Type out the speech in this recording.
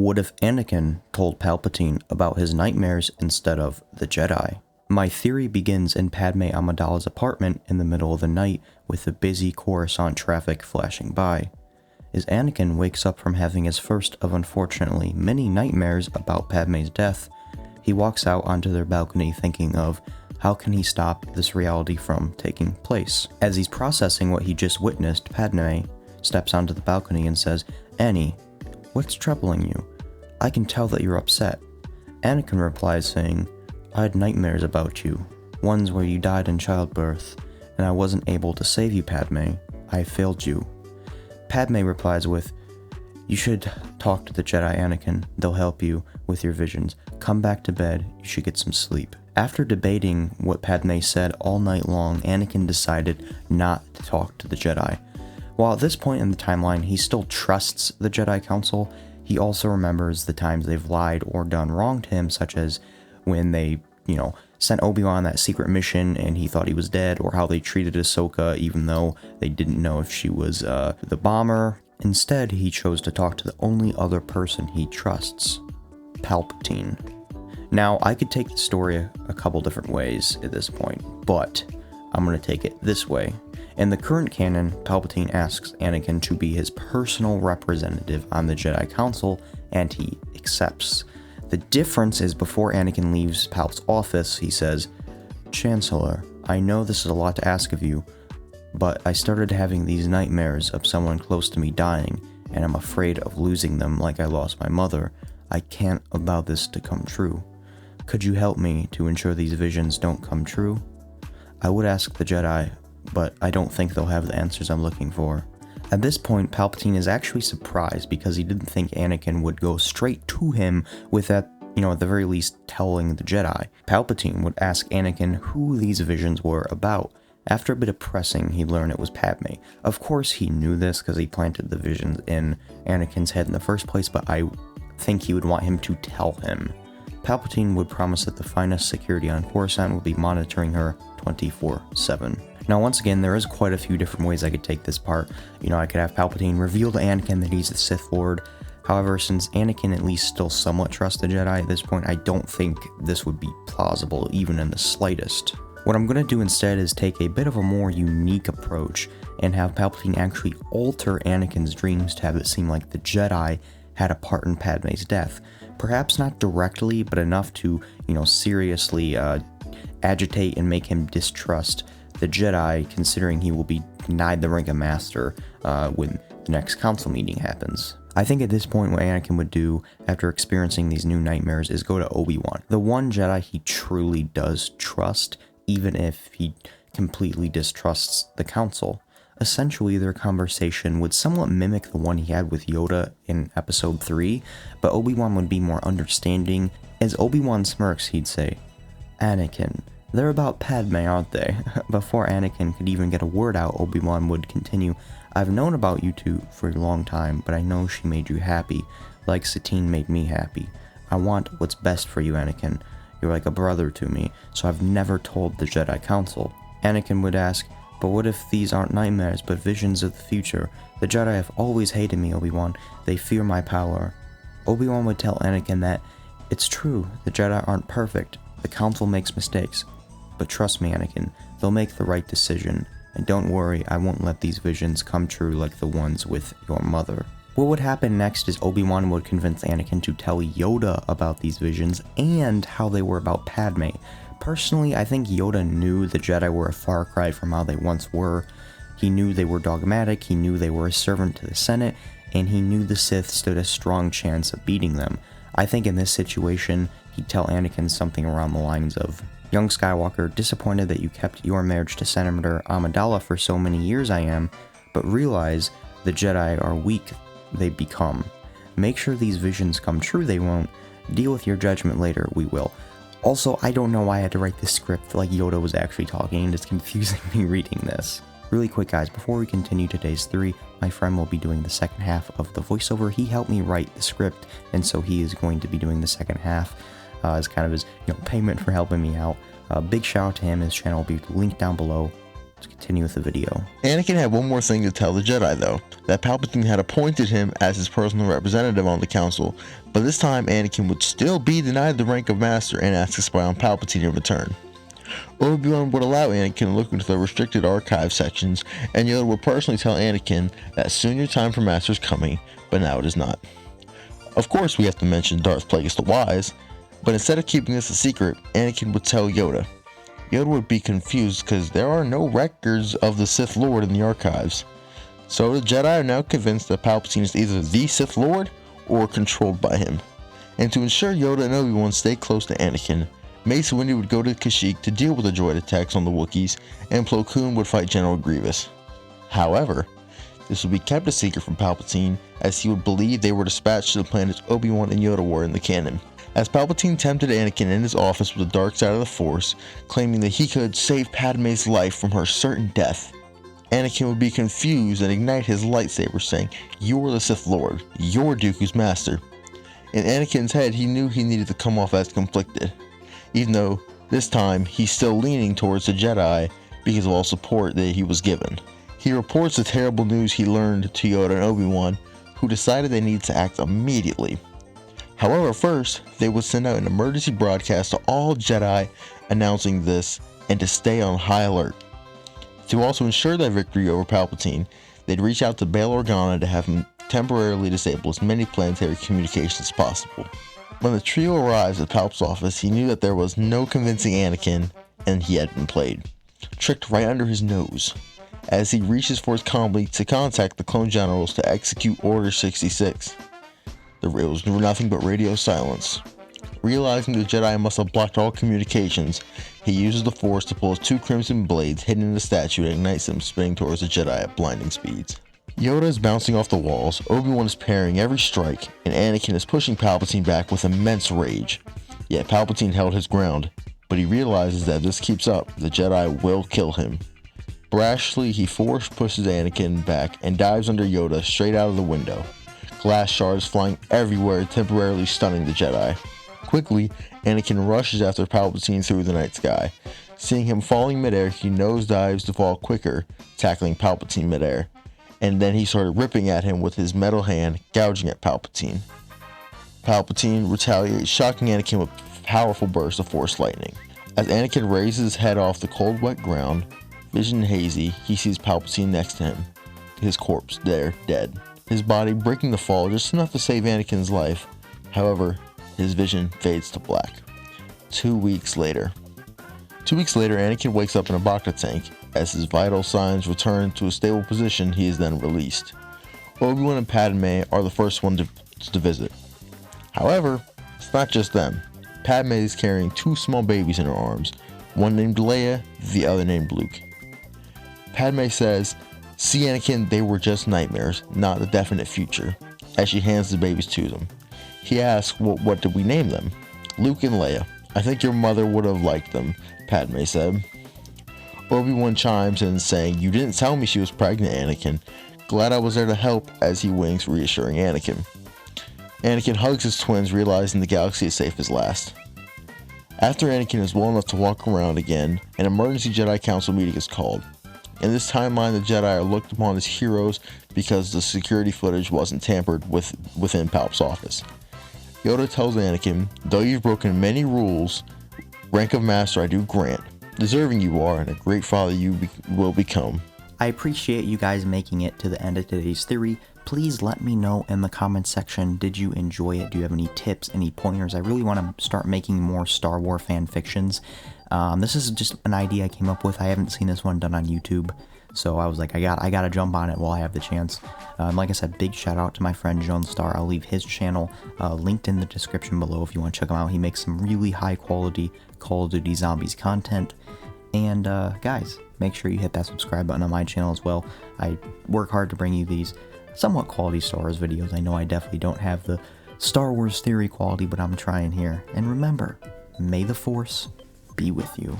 What if Anakin told Palpatine about his nightmares instead of the Jedi? My theory begins in Padme Amidala's apartment in the middle of the night with the busy Coruscant traffic flashing by. As Anakin wakes up from having his first of unfortunately many nightmares about Padme's death, he walks out onto their balcony thinking of how can he stop this reality from taking place. As he's processing what he just witnessed, Padme steps onto the balcony and says, "Annie, what's troubling you? I can tell that you're upset." Anakin replies saying, "I had nightmares about you, ones where you died in childbirth, and I wasn't able to save you, Padme. I failed you." Padme replies with, "You should talk to the Jedi, Anakin. They'll help you with your visions. Come back to bed. You should get some sleep." After debating what Padme said all night long, Anakin decided not to talk to the Jedi. While at this point in the timeline, he still trusts the Jedi Council, he also remembers the times they've lied or done wrong to him, such as when they, sent Obi-Wan on that secret mission and he thought he was dead, or how they treated Ahsoka even though they didn't know if she was the bomber. Instead, he chose to talk to the only other person he trusts, Palpatine. Now, I could take the story a couple different ways at this point, but I'm going to take it this way. In the current canon, Palpatine asks Anakin to be his personal representative on the Jedi Council, and he accepts. The difference is before Anakin leaves Palp's office, he says, "Chancellor, I know this is a lot to ask of you, but I started having these nightmares of someone close to me dying, and I'm afraid of losing them like I lost my mother. I can't allow this to come true. Could you help me to ensure these visions don't come true? I would ask the Jedi, but I don't think they'll have the answers I'm looking for." At this point, Palpatine is actually surprised because he didn't think Anakin would go straight to him with that, at the very least, telling the Jedi. Palpatine would ask Anakin who these visions were about. After a bit of pressing, he learned it was Padme. Of course he knew this because he planted the visions in Anakin's head in the first place, but I think he would want him to tell him. Palpatine would promise that the finest security on Coruscant would be monitoring her 24/7. Now, once again, there is quite a few different ways I could take this part. I could have Palpatine reveal to Anakin that he's the Sith Lord. However, since Anakin at least still somewhat trusts the Jedi at this point, I don't think this would be plausible, even in the slightest. What I'm going to do instead is take a bit of a more unique approach and have Palpatine actually alter Anakin's dreams to have it seem like the Jedi had a part in Padme's death. Perhaps not directly, but enough to, seriously agitate and make him distrust the Jedi, considering he will be denied the rank of Master when the next council meeting happens. I think at this point what Anakin would do after experiencing these new nightmares is go to Obi-Wan, the one Jedi he truly does trust, even if he completely distrusts the council. Essentially, their conversation would somewhat mimic the one he had with Yoda in Episode 3, but Obi-Wan would be more understanding. As Obi-Wan smirks, he'd say, "Anakin, they're about Padme, aren't they?" Before Anakin could even get a word out, Obi-Wan would continue, "I've known about you two for a long time, but I know she made you happy, like Satine made me happy. I want what's best for you, Anakin. You're like a brother to me, so I've never told the Jedi Council." Anakin would ask, "But what if these aren't nightmares, but visions of the future? The Jedi have always hated me, Obi-Wan. They fear my power." Obi-Wan would tell Anakin that, "It's true, the Jedi aren't perfect. The Council makes mistakes. But trust me, Anakin, they'll make the right decision. And don't worry, I won't let these visions come true like the ones with your mother." What would happen next is Obi-Wan would convince Anakin to tell Yoda about these visions and how they were about Padme. Personally, I think Yoda knew the Jedi were a far cry from how they once were. He knew they were dogmatic, he knew they were a servant to the Senate, and he knew the Sith stood a strong chance of beating them. I think in this situation, he'd tell Anakin something around the lines of, "Young Skywalker, disappointed that you kept your marriage to Senator Amidala for so many years I am, but realize the Jedi are weak, they become. Make sure these visions come true, they won't. Deal with your judgment later, we will." Also, I don't know why I had to write this script like Yoda was actually talking, and it's confusing me reading this. Really quick guys, before we continue today's theory, my friend will be doing the second half of the voiceover. He helped me write the script, and so he is going to be doing the second half as kind of his payment for helping me out. Big shout out to him, his channel will be linked down below. Let's continue with the video. Anakin had one more thing to tell the Jedi though, that Palpatine had appointed him as his personal representative on the council, but this time Anakin would still be denied the rank of master and asked to spy on Palpatine in return. Obi-Wan would allow Anakin to look into the restricted archive sections, and Yoda would personally tell Anakin that soon your time for master is coming, but now it is not. Of course we have to mention Darth Plagueis the Wise, but instead of keeping this a secret, Anakin would tell Yoda. Yoda would be confused because there are no records of the Sith Lord in the archives. So the Jedi are now convinced that Palpatine is either the Sith Lord or controlled by him. And to ensure Yoda and Obi-Wan stay close to Anakin, Mace Windu would go to Kashyyyk to deal with the droid attacks on the Wookiees, and Plo Koon would fight General Grievous. However, this would be kept a secret from Palpatine, as he would believe they were dispatched to the planets Obi-Wan and Yoda were in the canon. As Palpatine tempted Anakin in his office with the dark side of the Force, claiming that he could save Padme's life from her certain death, Anakin would be confused and ignite his lightsaber, saying, "You're the Sith Lord, you're Dooku's master." In Anakin's head, he knew he needed to come off as conflicted, even though this time he's still leaning towards the Jedi because of all support that he was given. He reports the terrible news he learned to Yoda and Obi-Wan, who decided they needed to act immediately. However, first, they would send out an emergency broadcast to all Jedi announcing this and to stay on high alert. To also ensure their victory over Palpatine, they'd reach out to Bail Organa to have him temporarily disable as many planetary communications as possible. When the trio arrives at Palp's office, he knew that there was no convincing Anakin, and he had been played. Tricked right under his nose. As he reaches for his comm to contact the clone generals to execute Order 66. It was nothing but radio silence. Realizing the Jedi must have blocked all communications, he uses the Force to pull his two crimson blades hidden in the statue and ignites them, spinning towards the Jedi at blinding speeds. Yoda is bouncing off the walls, Obi-Wan is parrying every strike, and Anakin is pushing Palpatine back with immense rage. Yet Palpatine held his ground, but he realizes that if this keeps up, the Jedi will kill him. Brashly, he force pushes Anakin back and dives under Yoda straight out of the window. Glass shards flying everywhere, temporarily stunning the Jedi. Quickly, Anakin rushes after Palpatine through the night sky. Seeing him falling midair, he nosedives to fall quicker, tackling Palpatine midair. And then he started ripping at him with his metal hand, gouging at Palpatine. Palpatine retaliates, shocking Anakin with a powerful burst of Force lightning. As Anakin raises his head off the cold, wet ground, vision hazy, he sees Palpatine next to him. His corpse there, dead. His body breaking the fall just enough to save Anakin's life. However, his vision fades to black. 2 weeks later. 2 weeks later, Anakin wakes up in a Bacta tank. As his vital signs return to a stable position, he is then released. Obi-Wan and Padme are the first one to visit. However, it's not just them. Padme is carrying two small babies in her arms, one named Leia, the other named Luke. Padme says, "See, Anakin, they were just nightmares, not the definite future," as she hands the babies to them. He asks, "Well, what did we name them?" "Luke and Leia. I think your mother would have liked them," Padme said. Obi-Wan chimes in saying, "You didn't tell me she was pregnant, Anakin. Glad I was there to help," as he winks, reassuring Anakin. Anakin hugs his twins, realizing the galaxy is safe as last. After Anakin is well enough to walk around again, an emergency Jedi Council meeting is called. In this timeline, the Jedi are looked upon as heroes because the security footage wasn't tampered with within Palp's office. Yoda tells Anakin, "Though you've broken many rules, rank of master I do grant. Deserving you are, and a great father you will become." I appreciate you guys making it to the end of today's theory. Please let me know in the comments section, did you enjoy it? Do you have any tips, any pointers? I really want to start making more Star Wars fan fictions. This is just an idea I came up with. I haven't seen this one done on YouTube, so I was like, I gotta jump on it while I have the chance. Like I said, big shout out to my friend Joan Star. I'll leave his channel linked in the description below if you want to check him out. He makes some really high quality Call of Duty Zombies content. And guys, make sure you hit that subscribe button on my channel as well. I work hard to bring you these somewhat quality Star Wars videos. I know I definitely don't have the Star Wars theory quality, but I'm trying here. And remember, may the Force be with you.